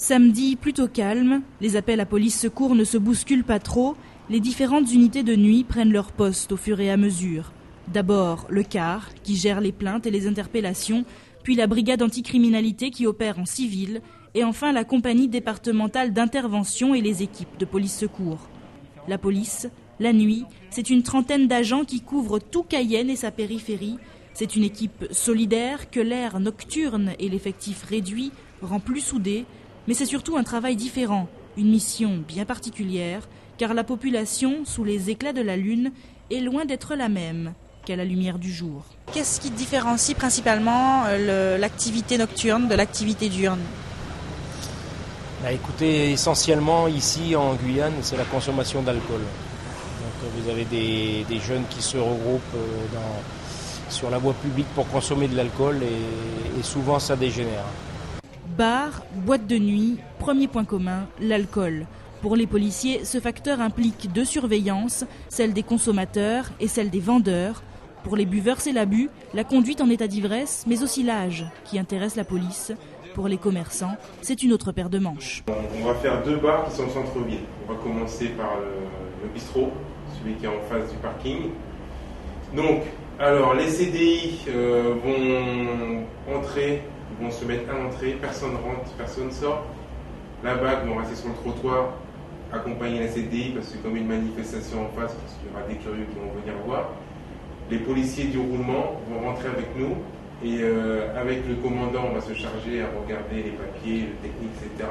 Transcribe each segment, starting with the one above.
Samedi, plutôt calme, les appels à police secours ne se bousculent pas trop, les différentes unités de nuit prennent leur poste au fur et à mesure. D'abord le CAR, qui gère les plaintes et les interpellations, puis la brigade anticriminalité qui opère en civil, et enfin la compagnie départementale d'intervention et les équipes de police secours. La police, la nuit, c'est une trentaine d'agents qui couvrent tout Cayenne et sa périphérie. C'est une équipe solidaire que l'ère nocturne et l'effectif réduit rend plus soudée. Mais c'est surtout un travail différent, une mission bien particulière, car la population, sous les éclats de la lune, est loin d'être la même qu'à la lumière du jour. Qu'est-ce qui différencie principalement l'activité nocturne de l'activité diurne ? Écoutez, essentiellement ici en Guyane, c'est la consommation d'alcool. Donc vous avez des jeunes qui se regroupent sur la voie publique pour consommer de l'alcool et souvent ça dégénère. Bar, boîte de nuit, premier point commun, l'alcool. Pour les policiers, ce facteur implique deux surveillances, celle des consommateurs et celle des vendeurs. Pour les buveurs, c'est l'abus, la conduite en état d'ivresse, mais aussi l'âge qui intéresse la police. Pour les commerçants, c'est une autre paire de manches. On va faire deux bars qui sont au centre-ville. On va commencer par le bistrot, celui qui est en face du parking. Donc, alors les CDI vont entrer. Ils vont se mettre à l'entrée, personne rentre, personne sort. La BAC vont rester sur le trottoir, accompagner la CDI parce que c'est comme une manifestation en face, parce qu'il y aura des curieux qui vont venir voir. Les policiers du roulement vont rentrer avec nous et avec le commandant, on va se charger à regarder les papiers, le technique, etc.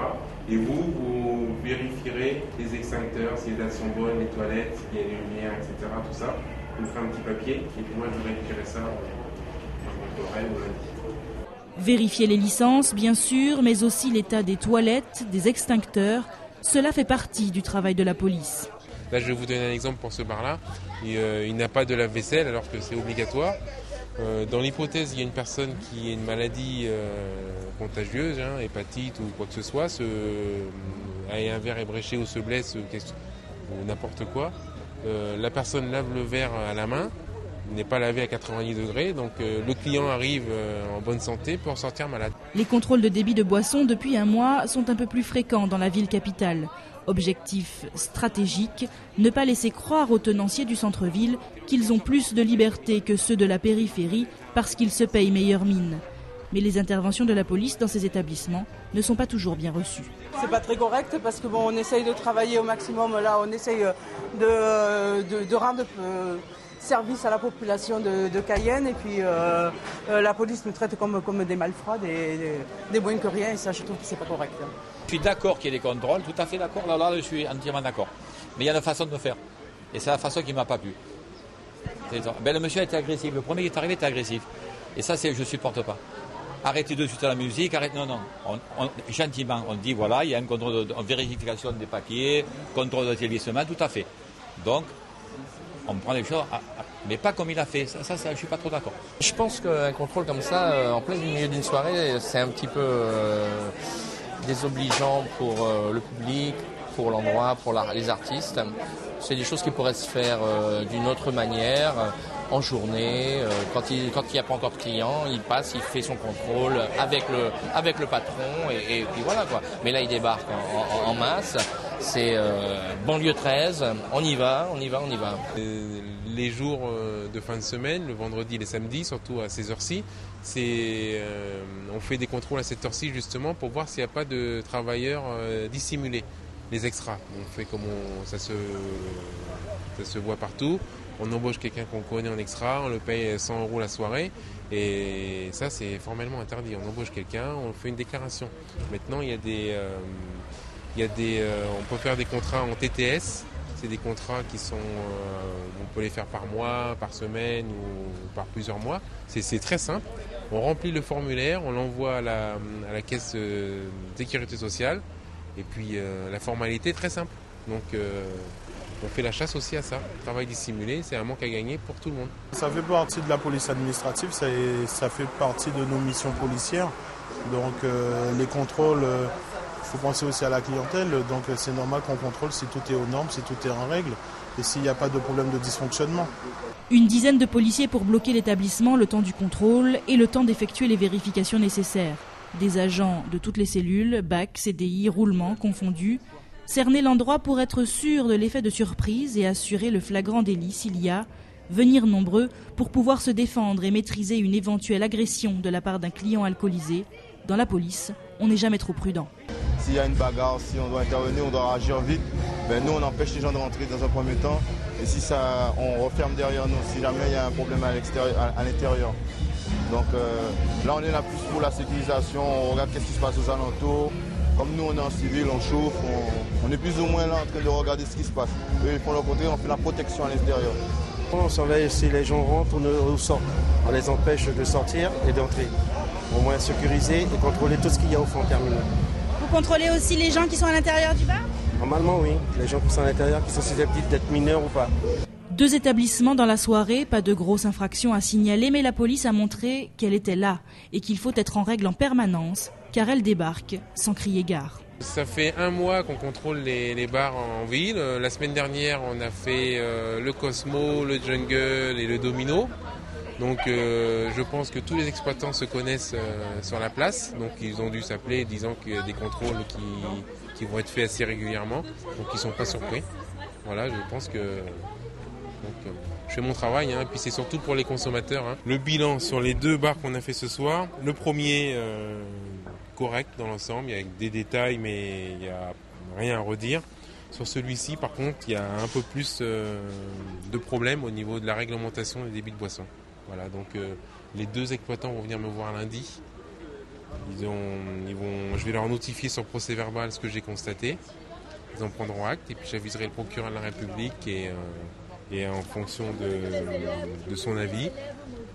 Et vous vérifierez les extincteurs, si les dates sont bonnes, les toilettes, s'il y a les lumières, etc. Tout ça. Vous ferez un petit papier et puis moi je vérifierai ça. Je rentrerai au lundi. Vérifier les licences, bien sûr, mais aussi l'état des toilettes, des extincteurs. Cela fait partie du travail de la police. Là, je vais vous donner un exemple pour ce bar-là. Il n'a pas de lave-vaisselle alors que c'est obligatoire. Dans l'hypothèse, il y a une personne qui a une maladie contagieuse, hépatite ou quoi que ce soit, a un verre ébréché ou se blesse ou n'importe quoi. La personne lave le verre à la main. N'est pas lavé à 90 degrés, donc le client arrive en bonne santé pour sortir malade. Les contrôles de débit de boissons depuis un mois sont un peu plus fréquents dans la ville capitale. Objectif stratégique, ne pas laisser croire aux tenanciers du centre-ville qu'ils ont plus de liberté que ceux de la périphérie parce qu'ils se payent meilleure mine. Mais les interventions de la police dans ces établissements ne sont pas toujours bien reçues. C'est pas très correct parce que on essaye de travailler au maximum là, on essaye de rendre service à la population de Cayenne et puis la police nous traite comme des malfrats, des moins que rien et ça je trouve que c'est pas correct. Je suis d'accord qu'il y ait des contrôles, tout à fait d'accord, là je suis entièrement d'accord. Mais il y a une façon de faire et c'est la façon qui m'a pas plu. Le monsieur a été agressif, le premier qui est arrivé était agressif et ça je supporte pas. Arrêtez de suite la musique, non. Gentiment, on dit voilà, il y a un contrôle de vérification des papiers, contrôle de télévisement, tout à fait. Donc, on prend des choses, mais pas comme il a fait. Ça, je suis pas trop d'accord. Je pense qu'un contrôle comme ça, en plein milieu d'une soirée, c'est un petit peu désobligeant pour le public, pour l'endroit, pour les artistes. C'est des choses qui pourraient se faire d'une autre manière, en journée, quand il n'y a pas encore de clients, il passe, il fait son contrôle avec le patron et puis voilà quoi. Mais là, il débarque en masse. C'est banlieue 13, on y va. Les jours de fin de semaine, le vendredi et les samedis, surtout à ces heures-ci, on fait des contrôles à cette heure-ci justement pour voir s'il n'y a pas de travailleurs dissimulés, les extras. On fait comme ça se voit partout. On embauche quelqu'un qu'on connaît en extra, on le paye 100 € la soirée et ça c'est formellement interdit. On embauche quelqu'un, on fait une déclaration. Maintenant il y a on peut faire des contrats en TTS, c'est des contrats qui sont, on peut les faire par mois, par semaine ou par plusieurs mois. C'est très simple. On remplit le formulaire, on l'envoie à la caisse de sécurité sociale et puis la formalité est très simple. Donc on fait la chasse aussi à ça. Le travail dissimulé, c'est un manque à gagner pour tout le monde. Ça fait partie de la police administrative, ça fait partie de nos missions policières. Donc les contrôles, il faut penser aussi à la clientèle. Donc c'est normal qu'on contrôle si tout est aux normes, si tout est en règle et s'il n'y a pas de problème de dysfonctionnement. Une dizaine de policiers pour bloquer l'établissement le temps du contrôle et le temps d'effectuer les vérifications nécessaires. Des agents de toutes les cellules, BAC, CDI, roulement confondus, cerner l'endroit pour être sûr de l'effet de surprise et assurer le flagrant délit s'il y a, venir nombreux pour pouvoir se défendre et maîtriser une éventuelle agression de la part d'un client alcoolisé. Dans la police, on n'est jamais trop prudent. S'il y a une bagarre, si on doit intervenir, on doit agir vite. Nous, on empêche les gens de rentrer dans un premier temps. Et si ça, on referme derrière nous, si jamais il y a un problème à l'intérieur. Donc là, on est là plus pour la sécurisation, on regarde qu'est-ce qui se passe aux alentours. Comme nous, on est en civil, on chauffe, on est plus ou moins là en train de regarder ce qui se passe. Eux, ils font leur côté, on fait la protection à l'extérieur. On surveille si les gens rentrent ou sortent. On les empêche de sortir et d'entrer. Au moins sécuriser et contrôler tout ce qu'il y a au fond terminal. Vous contrôlez aussi les gens qui sont à l'intérieur du bar ? Normalement, oui. Les gens qui sont à l'intérieur, qui sont susceptibles d'être mineurs ou pas. 2 établissements dans la soirée, pas de grosses infractions à signaler, mais la police a montré qu'elle était là et qu'il faut être en règle en permanence, car elle débarque sans crier gare. Ça fait 1 mois qu'on contrôle les bars en ville. La semaine dernière, on a fait le Cosmo, le Jungle et le Domino. Donc je pense que tous les exploitants se connaissent sur la place. Donc ils ont dû s'appeler disant qu'il y a des contrôles qui vont être faits assez régulièrement. Donc ils ne sont pas surpris. Voilà, je pense que... Donc, je fais mon travail, et puis c'est surtout pour les consommateurs. Le bilan sur les 2 bars qu'on a fait ce soir, le premier correct dans l'ensemble, il y a des détails mais il n'y a rien à redire. Sur celui-ci par contre, il y a un peu plus de problèmes au niveau de la réglementation des débits de boissons. Voilà, donc les 2 exploitants vont venir me voir lundi. Je vais leur notifier sur procès verbal ce que j'ai constaté. Ils en prendront acte et puis j'aviserai le procureur de la République et en fonction de son avis,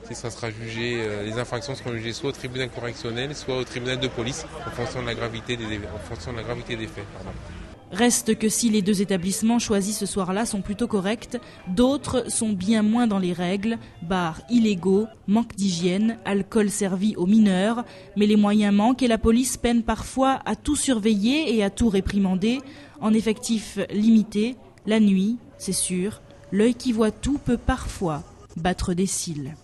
si ça sera jugé, les infractions seront jugées soit au tribunal correctionnel, soit au tribunal de police, en fonction de la gravité des faits. Pardon. Reste que si les 2 établissements choisis ce soir-là sont plutôt corrects, d'autres sont bien moins dans les règles, bars illégaux, manque d'hygiène, alcool servi aux mineurs, mais les moyens manquent et la police peine parfois à tout surveiller et à tout réprimander. En effectif limité, la nuit, c'est sûr, l'œil qui voit tout peut parfois battre des cils.